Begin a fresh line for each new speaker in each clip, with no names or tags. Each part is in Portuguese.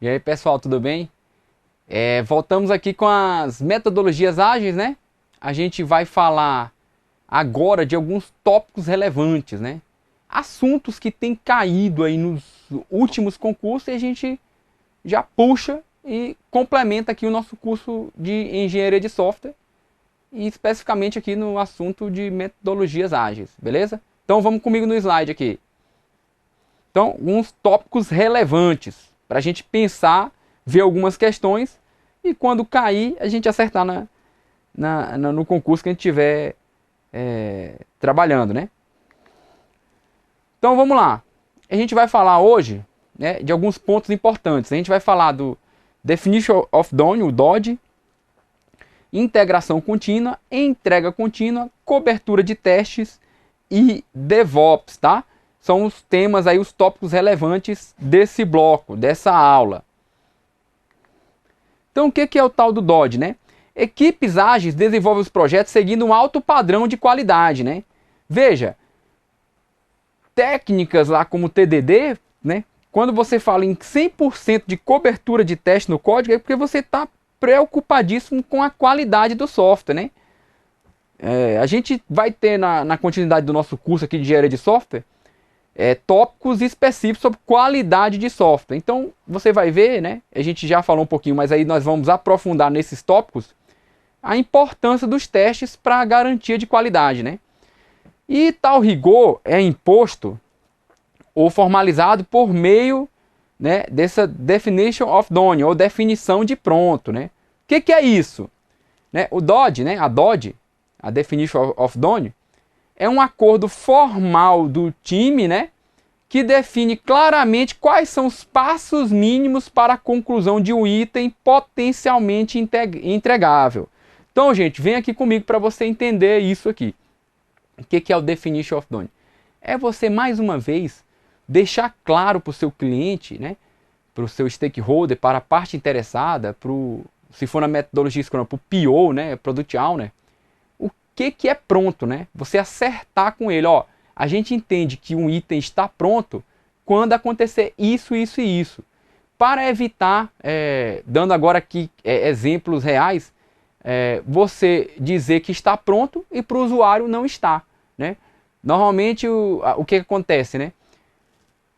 E aí, pessoal, tudo bem? Voltamos aqui com as metodologias ágeis, né? A gente vai falar agora de alguns tópicos relevantes, né? Assuntos que têm caído aí nos últimos concursos e a gente já puxa e complementa aqui o nosso curso de engenharia de software e especificamente aqui no assunto de metodologias ágeis, beleza? Então vamos comigo no slide aqui. Então, alguns tópicos relevantes para a gente pensar, ver algumas questões e quando cair a gente acertar no concurso que a gente estiver trabalhando, né? Então vamos lá. A gente vai falar hoje, né, de alguns pontos importantes. A gente vai falar do Definition of Done, o DOD, integração contínua, entrega contínua, cobertura de testes e DevOps, tá? São os temas aí, os tópicos relevantes desse bloco, dessa aula. Então o que é o tal do DOD, né? Equipes ágeis desenvolvem os projetos seguindo um alto padrão de qualidade, né? Veja, técnicas lá como TDD, né? Quando você fala em 100% de cobertura de teste no código, é porque você está preocupadíssimo com a qualidade do software, né? A gente vai ter na continuidade do nosso curso aqui de engenharia de software tópicos específicos sobre qualidade de software. Então você vai ver, né? A gente já falou um pouquinho, mas aí nós vamos aprofundar nesses tópicos a importância dos testes para a garantia de qualidade, né? E tal rigor é imposto ou formalizado por meio, né, dessa definition of done, ou definição de pronto, né? O que é isso? Né? O DOD, né, a DOD, a definition of done, é um acordo formal do time, né, que define claramente quais são os passos mínimos para a conclusão de um item potencialmente entregável. Então, gente, vem aqui comigo para você entender isso aqui. O que é o definition of done? É você, mais uma vez, deixar claro para o seu cliente, né, para o seu stakeholder, para a parte interessada, se for na metodologia Scrum, para o PO, né, Product Owner, o que é pronto, né? Você acertar com ele, ó, a gente entende que um item está pronto quando acontecer isso, isso e isso. Para evitar, dando agora aqui exemplos reais, você dizer que está pronto e para o usuário não está, né? Normalmente o que acontece, né?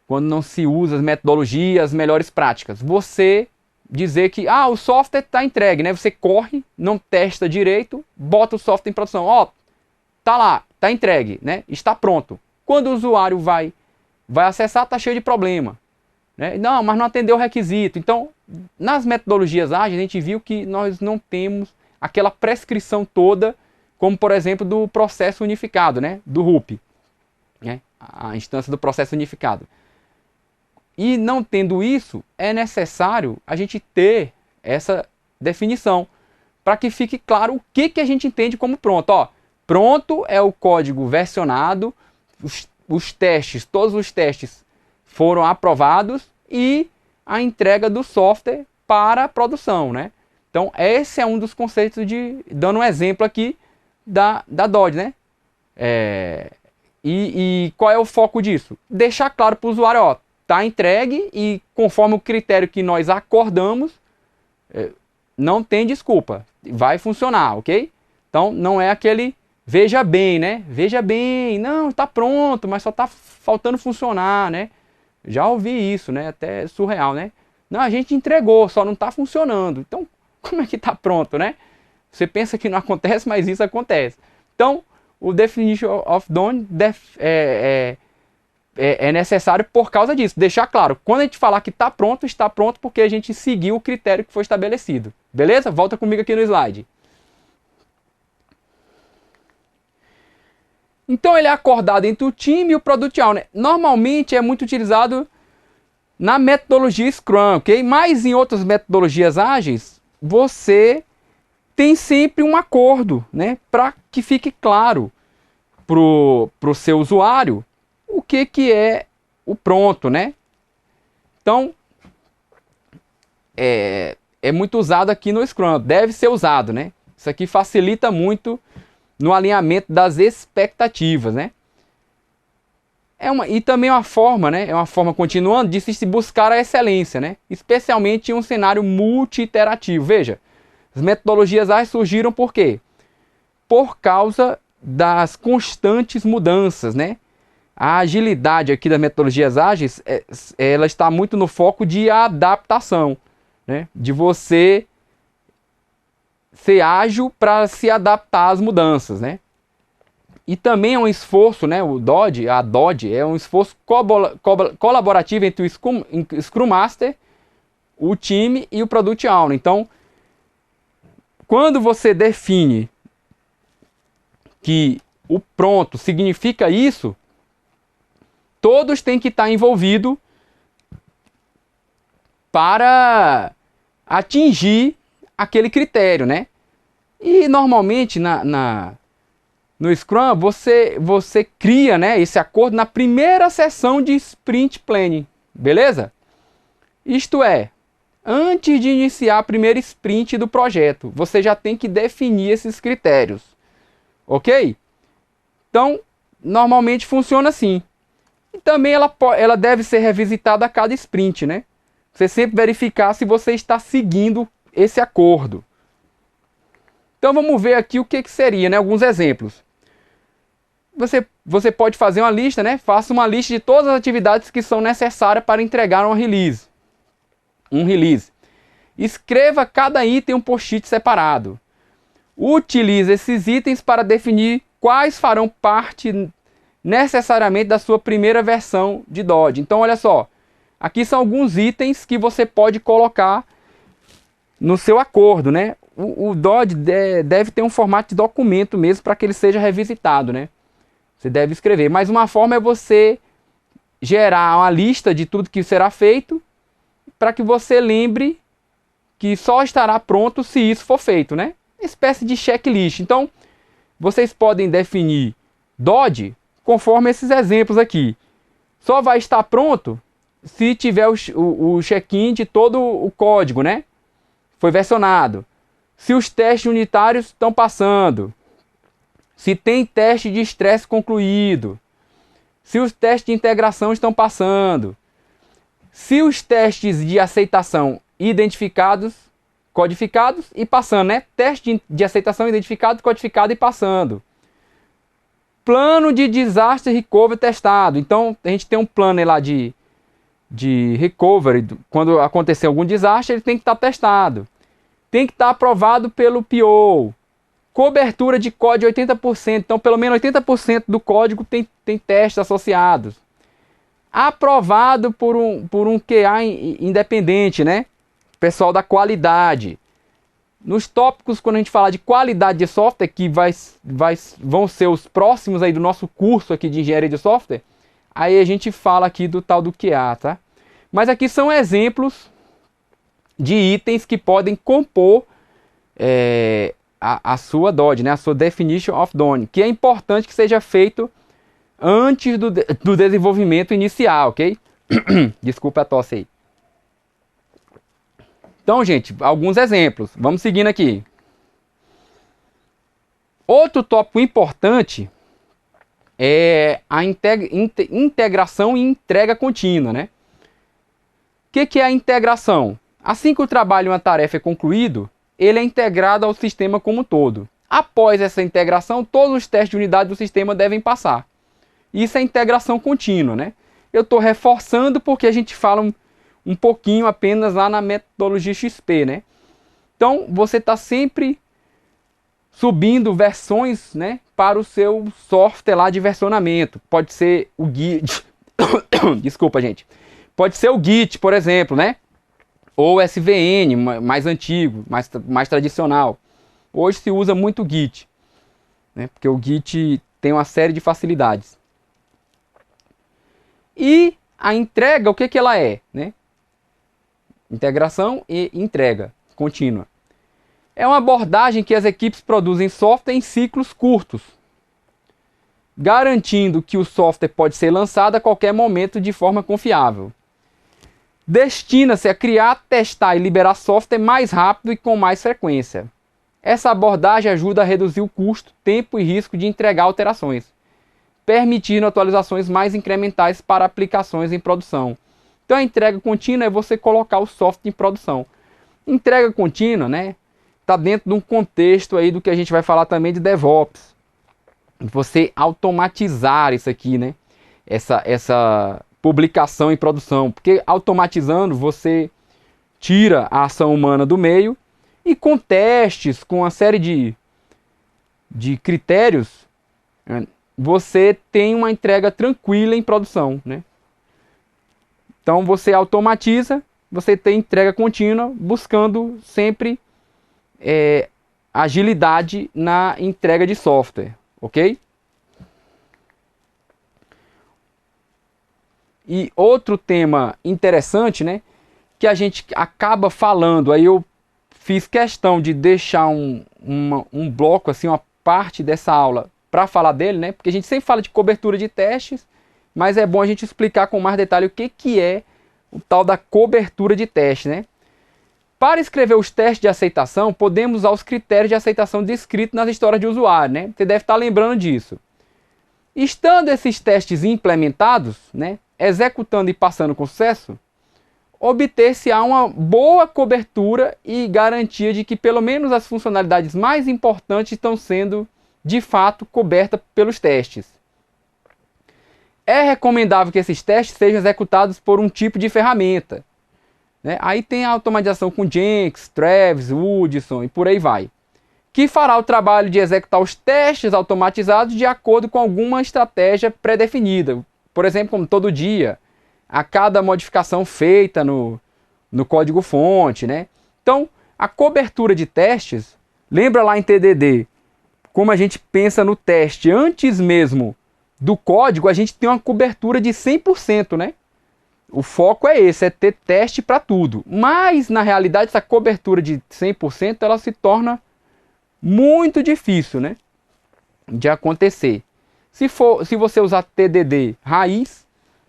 Quando não se usa as metodologias, as melhores práticas, você dizer que o software está entregue, né? Você corre, não testa direito, bota o software em produção, ó, tá lá, tá entregue, né? Está pronto. Quando o usuário vai acessar, tá cheio de problema, né? Não, mas não atendeu o requisito. Então, nas metodologias ágeis, a gente viu que nós não temos aquela prescrição toda, como por exemplo do processo unificado, né? Do RUP, né? A instância do processo unificado. E não tendo isso, é necessário a gente ter essa definição para que fique claro o que a gente entende como pronto. Ó, pronto é o código versionado, os testes, todos os testes foram aprovados e a entrega do software para a produção, né? Então esse é um dos conceitos dando um exemplo aqui da DOD, né? E qual é o foco disso? Deixar claro para o usuário, ó, está entregue e conforme o critério que nós acordamos, não tem desculpa, vai funcionar, ok? Então não é aquele veja bem, né? Veja bem, não, está pronto, mas só está faltando funcionar, né? Já ouvi isso, né? Até surreal, né? Não, a gente entregou, só não está funcionando. Então, como é que está pronto, né? Você pensa que não acontece, mas isso acontece. Então, o definition of done é necessário por causa disso. Deixar claro, quando a gente falar que está pronto porque a gente seguiu o critério que foi estabelecido. Beleza? Volta comigo aqui no slide. Então ele é acordado entre o time e o Product Owner. Normalmente é muito utilizado na metodologia Scrum, ok? Mas em outras metodologias ágeis, você tem sempre um acordo, né? Para que fique claro para o seu usuário o que é o pronto, né? Então, é muito usado aqui no Scrum, deve ser usado, né? Isso aqui facilita muito no alinhamento das expectativas, né? E também é uma forma, né? É uma forma continuando de se buscar a excelência, né? Especialmente em um cenário multi-iterativo. Veja, as metodologias ágeis surgiram por quê? Por causa das constantes mudanças, né? A agilidade aqui das metodologias ágeis, ela está muito no foco de adaptação, né? De você ser ágil para se adaptar às mudanças, né? E também é um esforço, né? A DOD é um esforço colaborativo entre o Scrum Master, o time e o Product Owner. Então, quando você define que o pronto significa isso, todos têm que estar envolvidos para atingir aquele critério, né? E normalmente no Scrum você cria, né, esse acordo na primeira sessão de Sprint Planning, beleza? Isto é, antes de iniciar a primeira sprint do projeto, você já tem que definir esses critérios, ok? Então, normalmente funciona assim. E também ela deve ser revisitada a cada sprint, né? Você sempre verificar se você está seguindo esse acordo. Então vamos ver aqui o que seria, né? Alguns exemplos. Você pode fazer uma lista, né? Faça uma lista de todas as atividades que são necessárias para entregar um release. Escreva cada item um post-it separado. Utilize esses itens para definir quais farão parte necessariamente da sua primeira versão de Dodge. Então olha só, aqui são alguns itens que você pode colocar no seu acordo, né? O Dodge deve ter um formato de documento mesmo para que ele seja revisitado, né? Você deve escrever. Mas uma forma é você gerar uma lista de tudo que será feito para que você lembre que só estará pronto se isso for feito, né? Espécie de checklist. Então, vocês podem definir Dodge conforme esses exemplos aqui. Só vai estar pronto se tiver o check-in de todo o código, né? Foi versionado. Se os testes unitários estão passando. Se tem teste de estresse concluído. Se os testes de integração estão passando. Se os testes de aceitação identificados, codificados e passando, né? Teste de aceitação identificado, codificado e passando. Plano de disaster recovery testado. Então, a gente tem um plano lá de recovery. Quando acontecer algum desastre, ele tem que estar testado. Tem que estar aprovado pelo PO. Cobertura de código 80%. Então, pelo menos 80% do código tem testes associados. Aprovado por um QA independente, né? Pessoal da qualidade. Nos tópicos, quando a gente falar de qualidade de software, que vão ser os próximos aí do nosso curso aqui de engenharia de software, aí a gente fala aqui do tal do QA, tá? Mas aqui são exemplos de itens que podem compor a sua DOD, né? A sua Definition of Done, que é importante que seja feito antes do desenvolvimento inicial, ok? Desculpa a tosse aí. Então, gente, alguns exemplos. Vamos seguindo aqui. Outro tópico importante é a integração e entrega contínua, né? O que é a integração? Assim que o trabalho em uma tarefa é concluído, ele é integrado ao sistema como um todo. Após essa integração, todos os testes de unidade do sistema devem passar. Isso é integração contínua, né? Eu estou reforçando porque a gente fala um pouquinho apenas lá na metodologia XP, né? Então, você está sempre subindo versões, né, para o seu software lá de versionamento. Pode ser o Git... Desculpa, gente. Pode ser o Git, por exemplo, né? Ou SVN, mais antigo, mais tradicional. Hoje se usa muito o Git, né? Porque o Git tem uma série de facilidades. E a entrega, o que ela é, né? Integração e entrega contínua. É uma abordagem que as equipes produzem software em ciclos curtos, garantindo que o software pode ser lançado a qualquer momento de forma confiável. Destina-se a criar, testar e liberar software mais rápido e com mais frequência. Essa abordagem ajuda a reduzir o custo, tempo e risco de entregar alterações. permitindo atualizações mais incrementais para aplicações em produção. Então a entrega contínua é você colocar o software em produção. Entrega contínua, né, está dentro de um contexto aí do que a gente vai falar também de DevOps. Você automatizar isso aqui, né, essa publicação em produção, porque automatizando você tira a ação humana do meio e com testes, com uma série de critérios, você tem uma entrega tranquila em produção, né? Então você automatiza, você tem entrega contínua, buscando sempre agilidade na entrega de software, ok? E outro tema interessante, né, que a gente acaba falando, aí eu fiz questão de deixar um bloco, assim, uma parte dessa aula para falar dele, né, porque a gente sempre fala de cobertura de testes, mas é bom a gente explicar com mais detalhe o que é o tal da cobertura de teste, né. Para escrever os testes de aceitação, podemos usar os critérios de aceitação descritos nas histórias de usuário, né, você deve estar lembrando disso. Estando esses testes implementados, né, executando e passando com sucesso, obter-se-á uma boa cobertura e garantia de que pelo menos as funcionalidades mais importantes estão sendo, de fato, cobertas pelos testes. É recomendável que esses testes sejam executados por um tipo de ferramenta, né? Aí tem a automatização com Jenkins, Travis, Woodson e por aí vai, que fará o trabalho de executar os testes automatizados de acordo com alguma estratégia pré-definida. Por exemplo, como todo dia, a cada modificação feita no código-fonte, né? Então, a cobertura de testes, lembra lá em TDD, como a gente pensa no teste antes mesmo do código, a gente tem uma cobertura de 100%, né? O foco é esse, é ter teste para tudo. Mas, na realidade, essa cobertura de 100%, ela se torna muito difícil, né, de acontecer. Se você usar TDD raiz,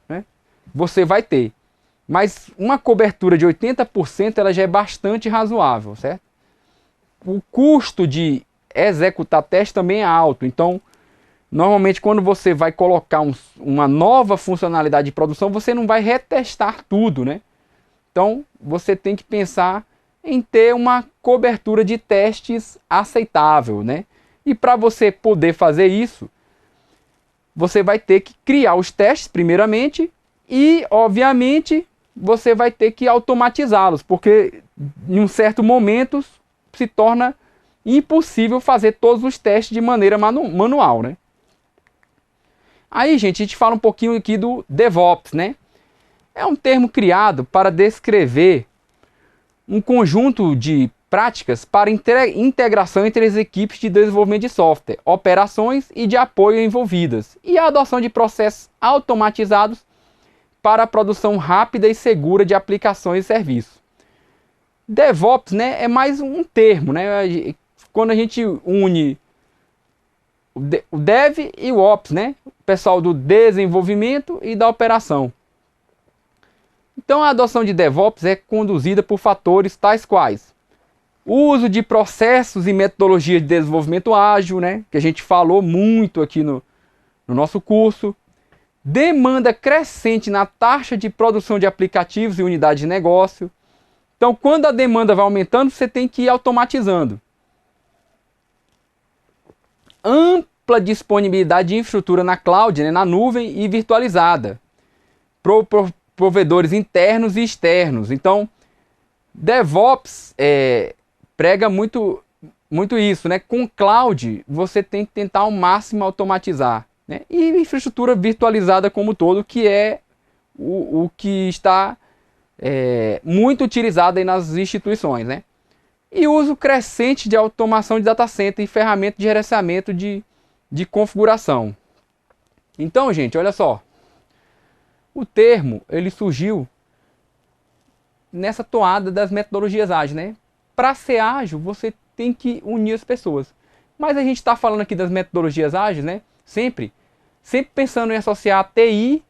né, você vai ter. Mas uma cobertura de 80% ela já é bastante razoável, certo? O custo de executar teste também é alto. Então, normalmente quando você vai colocar uma nova funcionalidade de produção, você não vai retestar tudo, né? Então, você tem que pensar em ter uma cobertura de testes aceitável, né? E para você poder fazer isso, você vai ter que criar os testes primeiramente e, obviamente, você vai ter que automatizá-los, porque em um certo momento se torna impossível fazer todos os testes de maneira manual, né? Aí, gente, a gente fala um pouquinho aqui do DevOps, né? É um termo criado para descrever um conjunto de práticas para integração entre as equipes de desenvolvimento de software, operações e de apoio envolvidas, e a adoção de processos automatizados para a produção rápida e segura de aplicações e serviços. DevOps, né, é mais um termo, né? Quando a gente une o Dev e o Ops, né? O pessoal do desenvolvimento e da operação. Então a adoção de DevOps é conduzida por fatores tais quais o uso de processos e metodologias de desenvolvimento ágil, né, que a gente falou muito aqui no nosso curso, demanda crescente na taxa de produção de aplicativos e unidades de negócio. Então quando a demanda vai aumentando, você tem que ir automatizando. Ampla disponibilidade de infraestrutura na cloud, né, na nuvem e virtualizada. Provedores internos e externos. Então, DevOps prega muito isso, né? Com cloud, você tem que tentar ao máximo automatizar, né? E infraestrutura virtualizada como todo, que é o que está muito utilizado aí nas instituições, né? E uso crescente de automação de data center e ferramentas de gerenciamento de configuração. Então, gente, olha só. O termo, ele surgiu nessa toada das metodologias ágeis, né? Para ser ágil, você tem que unir as pessoas. Mas a gente está falando aqui das metodologias ágeis, né? Sempre pensando em associar a TI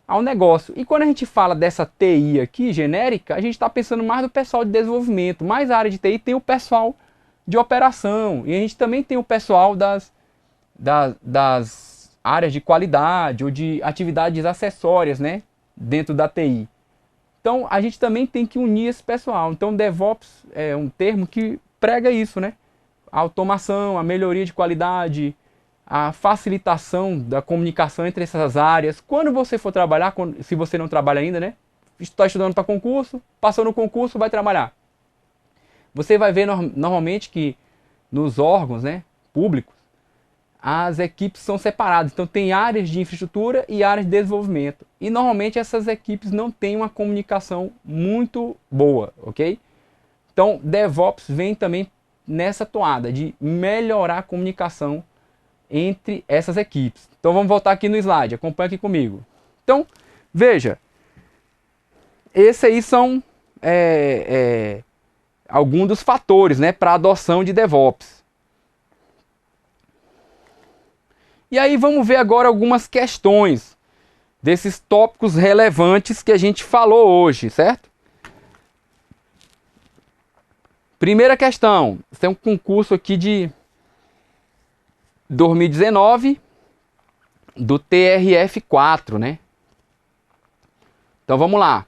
ao negócio. E quando a gente fala dessa TI aqui, genérica, a gente está pensando mais do pessoal de desenvolvimento. Mais a área de TI tem o pessoal de operação. E a gente também tem o pessoal das áreas de qualidade ou de atividades acessórias, né, dentro da TI. Então a gente também tem que unir esse pessoal. Então DevOps é um termo que prega isso, né? A automação, a melhoria de qualidade, a facilitação da comunicação entre essas áreas. Quando você for trabalhar, se você não trabalha ainda, né? Está estudando para concurso, passou no concurso, vai trabalhar. Você vai ver normalmente que nos órgãos, né, públicos, as equipes são separadas. Então tem áreas de infraestrutura e áreas de desenvolvimento. E normalmente essas equipes não têm uma comunicação muito boa, ok? Então DevOps vem também nessa toada de melhorar a comunicação entre essas equipes. Então vamos voltar aqui no slide, acompanha aqui comigo. Então, veja, esses aí são alguns dos fatores, né, para a adoção de DevOps. E aí vamos ver agora algumas questões desses tópicos relevantes que a gente falou hoje, certo? Primeira questão, tem um concurso aqui de 2019 do TRF4, né? Então vamos lá.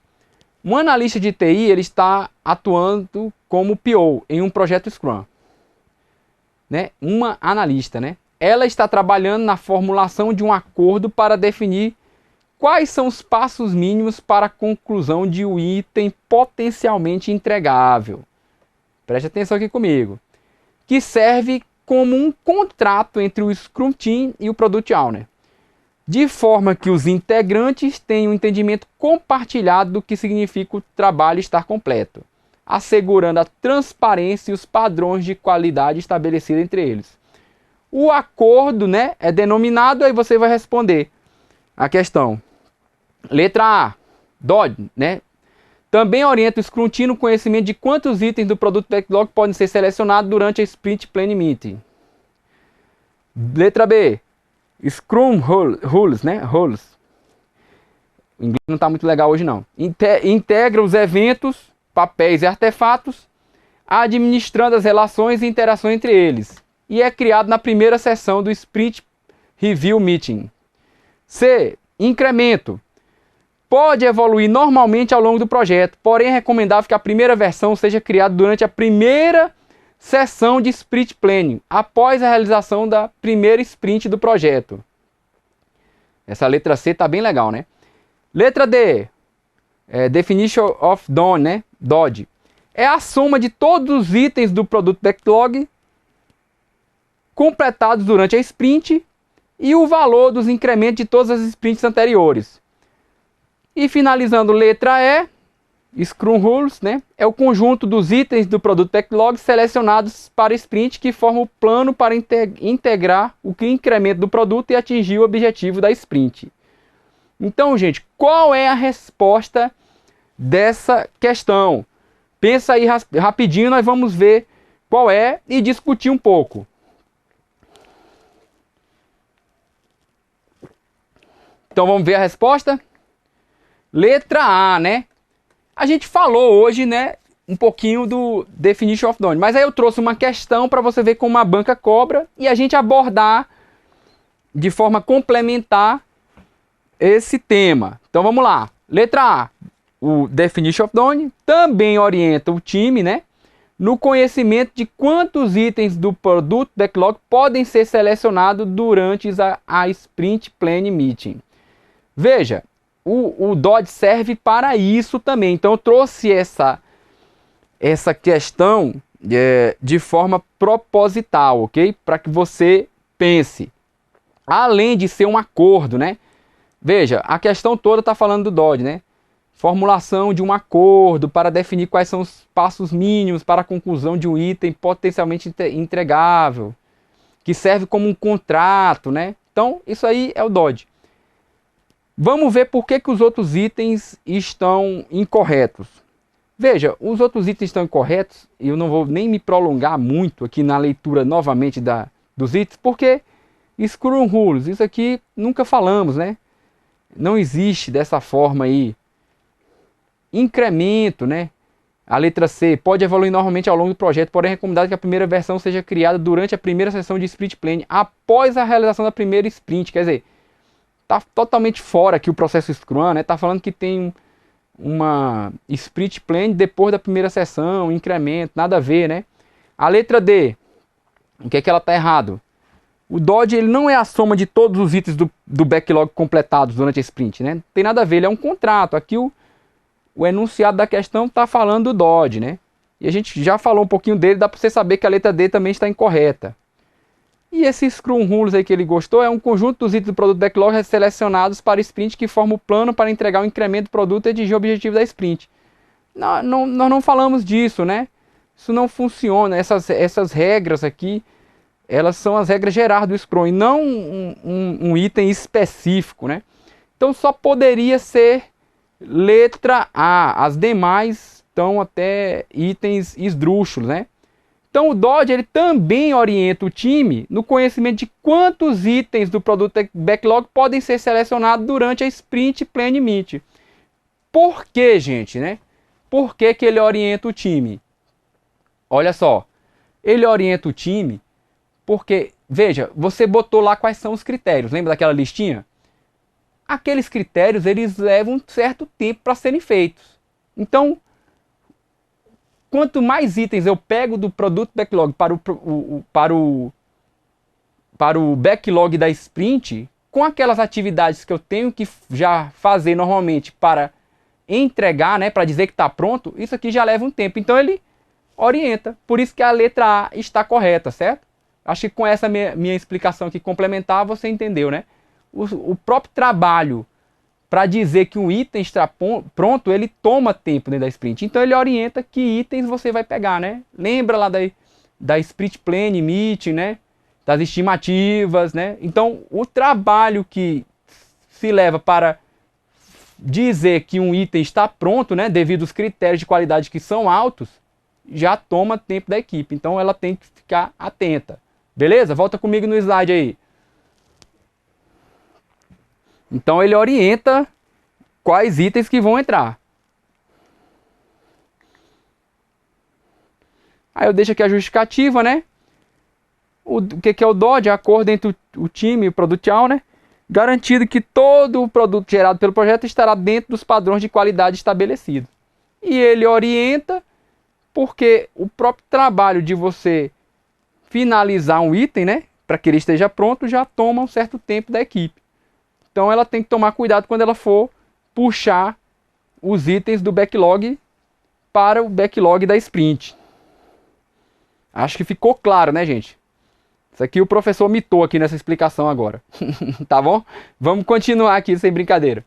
Um analista de TI, ele está atuando como PO em um projeto Scrum, né? Uma analista, né? Ela está trabalhando na formulação de um acordo para definir quais são os passos mínimos para a conclusão de um item potencialmente entregável. Preste atenção aqui comigo. Que serve como um contrato entre o Scrum Team e o Product Owner, de forma que os integrantes tenham um entendimento compartilhado do que significa o trabalho estar completo, assegurando a transparência e os padrões de qualidade estabelecidos entre eles. O acordo, né, é denominado, aí você vai responder a questão. Letra A, DOD, né? Também orienta o Scrum Team no conhecimento de quantos itens do produto backlog podem ser selecionados durante a Sprint Planning Meeting. Letra B, Scrum Rules, né? Rules. O inglês não está muito legal hoje não. Integra os eventos, papéis e artefatos, administrando as relações e interações entre eles. E é criado na primeira sessão do Sprint Review Meeting. C, incremento. Pode evoluir normalmente ao longo do projeto, porém é recomendável que a primeira versão seja criada durante a primeira sessão de Sprint Planning, após a realização da primeira sprint do projeto. Essa letra C está bem legal, né? Letra D, Definition of Done, né? DOD. É a soma de todos os itens do produto backlog completados durante a sprint e o valor dos incrementos de todas as sprints anteriores. E finalizando, letra E, Scrum Rules, né? É o conjunto dos itens do produto backlog selecionados para sprint que forma o plano para integrar o incremento do produto e atingir o objetivo da sprint. Então, gente, qual é a resposta dessa questão? Pensa aí rapidinho, nós vamos ver qual é e discutir um pouco. Então vamos ver a resposta? Letra A, né? A gente falou hoje, né, um pouquinho do Definition of Done, mas aí eu trouxe uma questão para você ver como a banca cobra e a gente abordar de forma complementar esse tema. Então vamos lá. Letra A, o Definition of Done também orienta o time, né, no conhecimento de quantos itens do produto backlog podem ser selecionados durante a Sprint Planning Meeting. Veja, o DOD serve para isso também. Então eu trouxe essa questão de forma proposital, ok? Para que você pense. Além de ser um acordo, né? Veja, a questão toda está falando do DOD, né? Formulação de um acordo para definir quais são os passos mínimos para a conclusão de um item potencialmente entregável, que serve como um contrato, né? Então, isso aí é o DOD. Vamos ver por que os outros itens estão incorretos. Veja, os outros itens estão incorretos, e eu não vou nem me prolongar muito aqui na leitura novamente dos itens, porque Scrum Rules, isso aqui nunca falamos, né? Não existe dessa forma aí. Incremento, né? A letra C, pode evoluir normalmente ao longo do projeto, porém é recomendado que a primeira versão seja criada durante a primeira sessão de Sprint Planning, após a realização da primeira sprint. Quer dizer, tá totalmente fora aqui o processo Scrum, né? Tá falando que tem uma sprint plan depois da primeira sessão, incremento, nada a ver, né? A letra D, o que é que ela tá errado? O Dodge ele não é a soma de todos os itens do backlog completados durante a sprint, né? Não tem nada a ver, ele é um contrato. Aqui o enunciado da questão está falando do Dodge, né? E a gente já falou um pouquinho dele, dá para você saber que a letra D também está incorreta. E esse Scrum Rules aí que ele gostou é um conjunto dos itens do produto backlog selecionados para sprint que forma o plano para entregar o incremento do produto e atingir o objetivo da sprint. Nós não falamos disso, né? Isso não funciona. Essas regras aqui, elas são as regras gerais do Scrum e não um item específico, né? Então só poderia ser letra A. As demais estão até itens esdrúxulos, né? Então o Dodge ele também orienta o time no conhecimento de quantos itens do produto backlog podem ser selecionados durante a Sprint Plan Meet. Por que, gente, né? Por que ele orienta o time? Olha só, ele orienta o time porque, veja, você botou lá quais são os critérios, lembra daquela listinha? Aqueles critérios eles levam um certo tempo para serem feitos. Então, quanto mais itens eu pego do produto backlog para o backlog da sprint, com aquelas atividades que eu tenho que já fazer normalmente para entregar, né, para dizer que está pronto, isso aqui já leva um tempo. Então ele orienta, por isso que a letra A está correta, certo? Acho que com essa minha explicação aqui complementar, você entendeu, né? O próprio trabalho para dizer que um item está pronto, ele toma tempo dentro da sprint. Então ele orienta que itens você vai pegar, né? Lembra lá da Sprint Plan Meeting, né? Das estimativas, né? Então o trabalho que se leva para dizer que um item está pronto, né? Devido aos critérios de qualidade que são altos, já toma tempo da equipe. Então ela tem que ficar atenta. Beleza? Volta comigo no slide aí. Então ele orienta quais itens que vão entrar. Aí eu deixo aqui a justificativa, né? O que é o Dodge? Acordo entre o time e o produtial, né? Garantido que todo o produto gerado pelo projeto estará dentro dos padrões de qualidade estabelecidos. E ele orienta porque o próprio trabalho de você finalizar um item, né? Para que ele esteja pronto, já toma um certo tempo da equipe. Então ela tem que tomar cuidado quando ela for puxar os itens do backlog para o backlog da sprint. Acho que ficou claro, né, gente? Isso aqui o professor mitou aqui nessa explicação agora. Tá bom? Vamos continuar aqui sem brincadeira.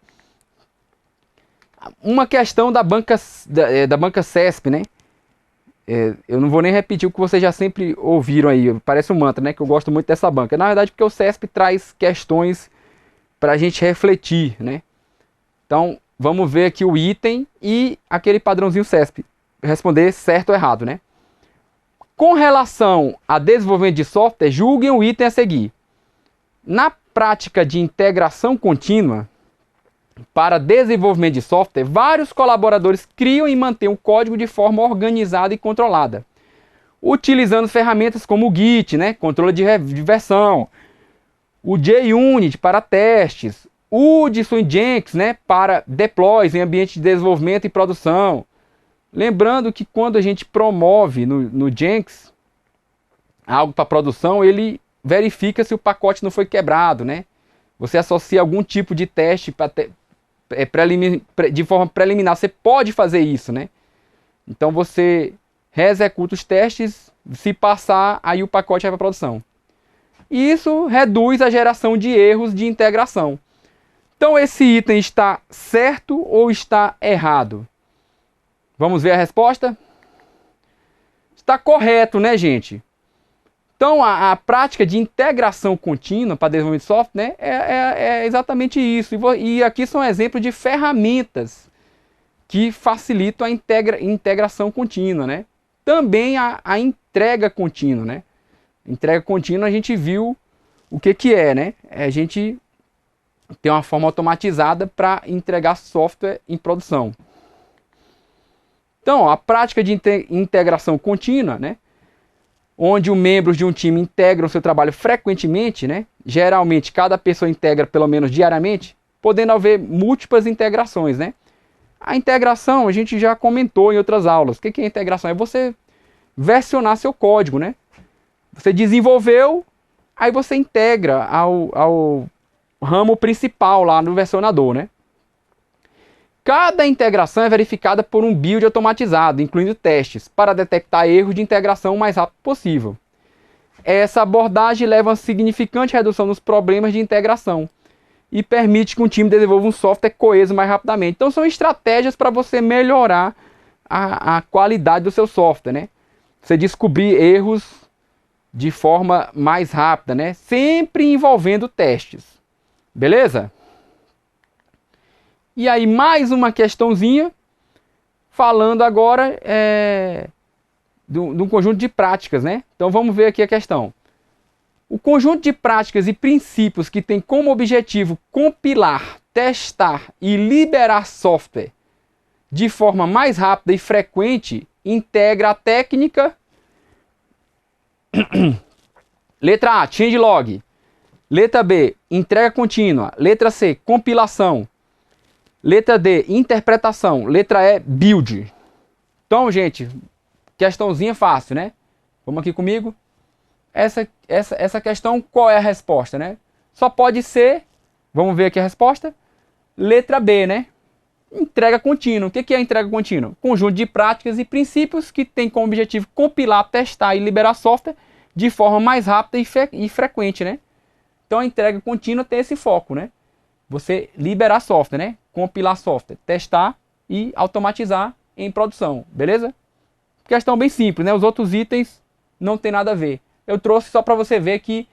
Uma questão da banca CESP, né? Eu não vou nem repetir o que vocês já sempre ouviram aí. Parece um mantra, né? Que eu gosto muito dessa banca. Na verdade, porque o CESP traz questões para a gente refletir, né? Então, vamos ver aqui o item e aquele padrãozinho CESP. Responder certo ou errado, né? Com relação a desenvolvimento de software, julguem o item a seguir. Na prática de integração contínua, para desenvolvimento de software, vários colaboradores criam e mantêm o código de forma organizada e controlada, utilizando ferramentas como o Git, né? Controle de versão, o JUnit para testes, o Swing Jenkins, né, para deploys em ambiente de desenvolvimento e produção. Lembrando que quando a gente promove no Jenkins algo para produção, ele verifica se o pacote não foi quebrado, né? Você associa algum tipo de teste de forma preliminar. Você pode fazer isso, né? Então você reexecuta os testes, se passar, aí o pacote vai para produção. E isso reduz a geração de erros de integração. Então esse item está certo ou está errado? Vamos ver a resposta? Está correto, né, gente? Então a prática de integração contínua para desenvolvimento de software, né, é exatamente isso. E aqui são exemplos de ferramentas que facilitam a integração contínua, né? Também a entrega contínua, né? Entrega contínua a gente viu o que é, né? A gente tem uma forma automatizada para entregar software em produção. Então, a prática de integração contínua, né? onde os membros de um time integram o seu trabalho frequentemente, né? Geralmente cada pessoa integra pelo menos diariamente, podendo haver múltiplas integrações, né? A integração a gente já comentou em outras aulas. O que é integração? É você versionar seu código, né? Você desenvolveu, aí você integra ao ramo principal lá no versionador, né? Cada integração é verificada por um build automatizado, incluindo testes, para detectar erros de integração o mais rápido possível. Essa abordagem leva a uma significante redução nos problemas de integração e permite que um time desenvolva um software coeso mais rapidamente. Então são estratégias para você melhorar a qualidade do seu software, né? Você descobrir erros de forma mais rápida, né? Sempre envolvendo testes. Beleza? E aí mais uma questãozinha, falando agora de um conjunto de práticas, né? Então vamos ver aqui a questão. O conjunto de práticas e princípios que tem como objetivo compilar, testar e liberar software de forma mais rápida e frequente integra a técnica letra A, changelog. Letra B, entrega contínua. Letra C, compilação. Letra D, interpretação. Letra E, build. Então, gente, questãozinha fácil, né? Vamos aqui comigo. Essa questão, qual é a resposta, né? Só pode ser, vamos ver aqui a resposta, letra B, né? Entrega contínua. O que é entrega contínua? Conjunto de práticas e princípios que tem como objetivo compilar, testar e liberar software de forma mais rápida e frequente, né? Então a entrega contínua tem esse foco, né? Você liberar software, né? Compilar software, testar e automatizar em produção, beleza? Questão bem simples, né? Os outros itens não tem nada a ver. Eu trouxe só para você ver que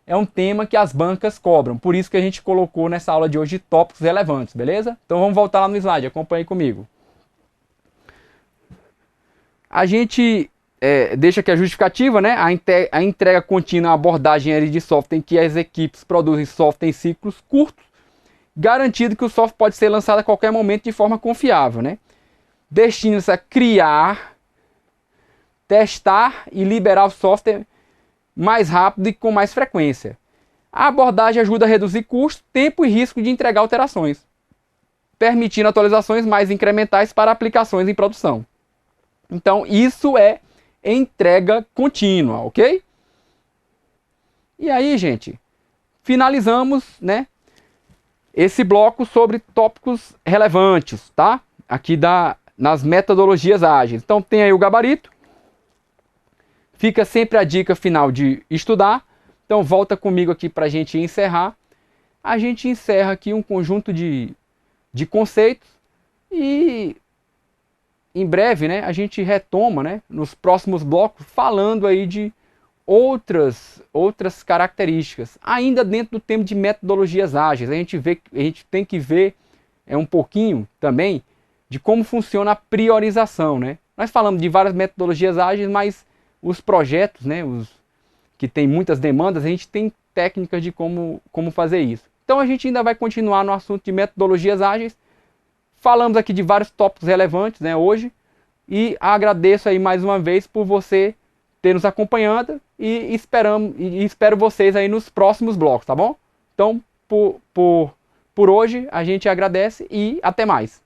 é um tema que as bancas cobram. Por isso que a gente colocou nessa aula de hoje tópicos relevantes, beleza? Então vamos voltar lá no slide, acompanhe comigo. A gente deixa aqui a justificativa, né? A entrega contínua é uma abordagem de software em que as equipes produzem software em ciclos curtos, garantido que o software pode ser lançado a qualquer momento de forma confiável, né? Destina-se a criar, testar e liberar o software mais rápido e com mais frequência. A abordagem ajuda a reduzir custo, tempo e risco de entregar alterações, permitindo atualizações mais incrementais para aplicações em produção. Então, isso é entrega contínua, ok? E aí, gente, finalizamos, né, esse bloco sobre tópicos relevantes, tá? Aqui nas metodologias ágeis. Então, tem aí o gabarito. Fica sempre a dica final de estudar. Então volta comigo aqui para a gente encerrar. A gente encerra aqui um conjunto de conceitos e em breve, né, a gente retoma, né, nos próximos blocos falando aí de outras características. Ainda dentro do tema de metodologias ágeis, a gente tem que ver um pouquinho também de como funciona a priorização, né? Nós falamos de várias metodologias ágeis, mas os projetos, né, que tem muitas demandas, a gente tem técnicas de como fazer isso. Então a gente ainda vai continuar no assunto de metodologias ágeis. Falamos aqui de vários tópicos relevantes, né, hoje. E agradeço aí mais uma vez por você ter nos acompanhado e espero vocês aí nos próximos blocos, tá bom? Então, por hoje a gente agradece e até mais.